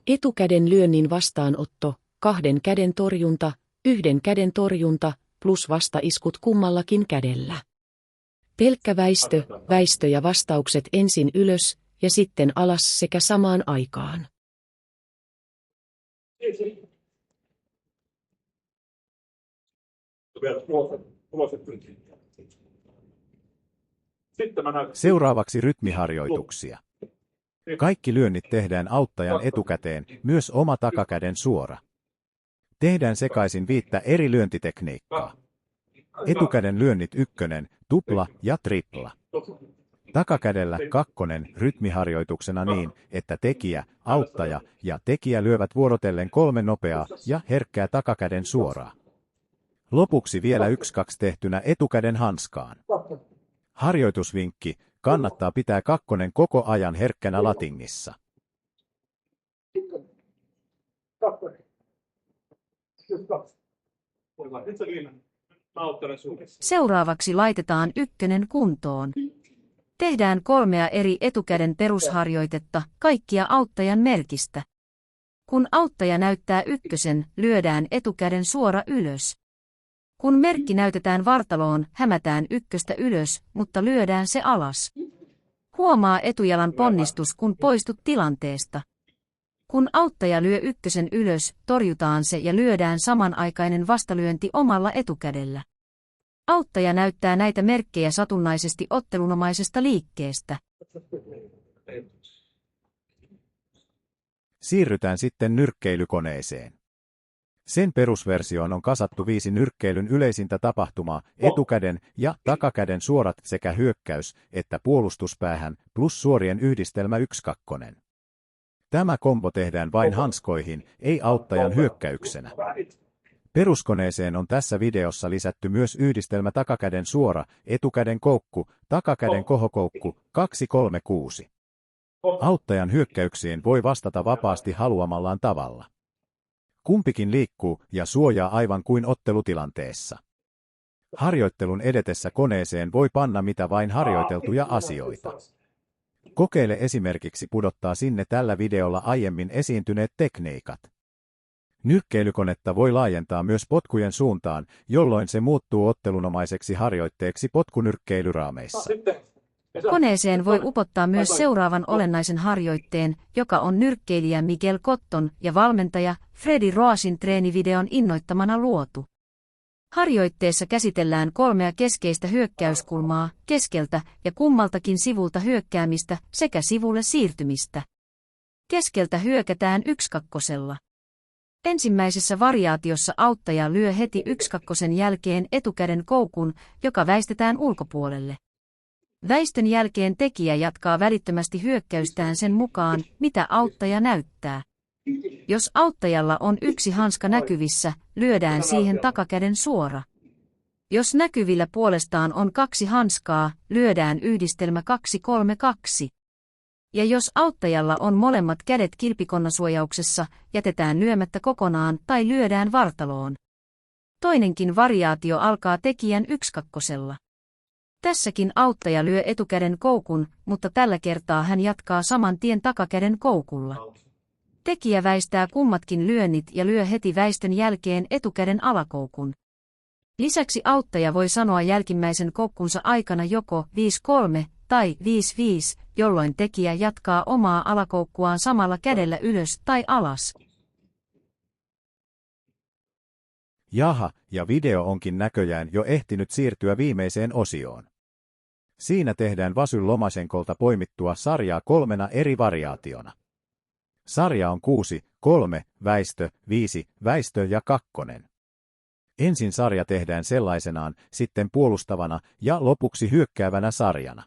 Etukäden lyönnin vastaanotto, 2 käden torjunta, 1 käden torjunta, plus vastaiskut kummallakin kädellä. Pelkkä väistö ja vastaukset ensin ylös ja sitten alas sekä samaan aikaan. Seuraavaksi rytmiharjoituksia. Kaikki lyönnit tehdään auttajan etukäteen, myös oma takakäden suora. Tehdään sekaisin 5 eri lyöntitekniikkaa. Etukäden lyönnit 1, tupla ja tripla. Takakädellä 2 rytmiharjoituksena niin, että tekijä, auttaja ja tekijä lyövät vuorotellen 3 nopeaa ja herkkää takakäden suoraa. Lopuksi vielä 1-2 tehtynä etukäden hanskaan. Harjoitusvinkki, kannattaa pitää 2 koko ajan herkkänä latingissa. Seuraavaksi laitetaan 1 kuntoon. Tehdään 3 eri etukäden perusharjoitetta, kaikkia auttajan merkistä. Kun auttaja näyttää 1, lyödään etukäden suora ylös. Kun merkki näytetään vartaloon, hämätään 1 ylös, mutta lyödään se alas. Huomaa etujalan ponnistus, kun poistut tilanteesta. Kun auttaja lyö 1 ylös, torjutaan se ja lyödään samanaikainen vastalyönti omalla etukädellä. Auttaja näyttää näitä merkkejä satunnaisesti ottelunomaisesta liikkeestä. Siirrytään sitten nyrkkeilykoneeseen. Sen perusversioon on kasattu 5 nyrkkeilyn yleisintä tapahtumaa, etukäden ja takakäden suorat sekä hyökkäys- että puolustuspäähän plus suorien yhdistelmä 1-2. Tämä kombo tehdään vain hanskoihin, ei auttajan hyökkäyksenä. Peruskoneeseen on tässä videossa lisätty myös yhdistelmä takakäden suora, etukäden koukku, takakäden kohokoukku, 2-3-6. Auttajan hyökkäyksiin voi vastata vapaasti haluamallaan tavalla. Kumpikin liikkuu ja suojaa aivan kuin ottelutilanteessa. Harjoittelun edetessä koneeseen voi panna mitä vain harjoiteltuja asioita. Kokeile esimerkiksi pudottaa sinne tällä videolla aiemmin esiintyneet tekniikat. Nyrkkeilykonetta voi laajentaa myös potkujen suuntaan, jolloin se muuttuu ottelunomaiseksi harjoitteeksi potkunyrkkeilyraameissa. Koneeseen voi upottaa myös seuraavan olennaisen harjoitteen, joka on nyrkkeilijä Miguel Cotton ja valmentaja Freddy Roasin treenivideon innoittamana luotu. Harjoitteessa käsitellään 3 keskeistä hyökkäyskulmaa, keskeltä ja kummaltakin sivulta hyökkäämistä sekä sivulle siirtymistä. Keskeltä hyökätään 1-2. Ensimmäisessä variaatiossa auttaja lyö heti 1-2 jälkeen etukäden koukun, joka väistetään ulkopuolelle. Väistön jälkeen tekijä jatkaa välittömästi hyökkäystään sen mukaan, mitä auttaja näyttää. Jos auttajalla on 1 hanska näkyvissä, lyödään siihen takakäden suora. Jos näkyvillä puolestaan on 2 hanskaa, lyödään yhdistelmä 2-3-2. Ja jos auttajalla on molemmat kädet kilpikonnasuojauksessa, jätetään lyömättä kokonaan tai lyödään vartaloon. Toinenkin variaatio alkaa tekijän 1-2. Tässäkin auttaja lyö etukäden koukun, mutta tällä kertaa hän jatkaa saman tien takakäden koukulla. Tekijä väistää kummatkin lyönnit ja lyö heti väistön jälkeen etukäden alakoukun. Lisäksi auttaja voi sanoa jälkimmäisen koukkunsa aikana joko 5-3 tai 5-5, jolloin tekijä jatkaa omaa alakoukkuaan samalla kädellä ylös tai alas. Jaha, ja video onkin näköjään jo ehtinyt siirtyä viimeiseen osioon. Siinä tehdään Vasyl Lomasenkolta poimittua sarjaa 3 eri variaationa. Sarja on 6, 3, väistö, 5, väistö ja 2. Ensin sarja tehdään sellaisenaan, sitten puolustavana ja lopuksi hyökkäävänä sarjana.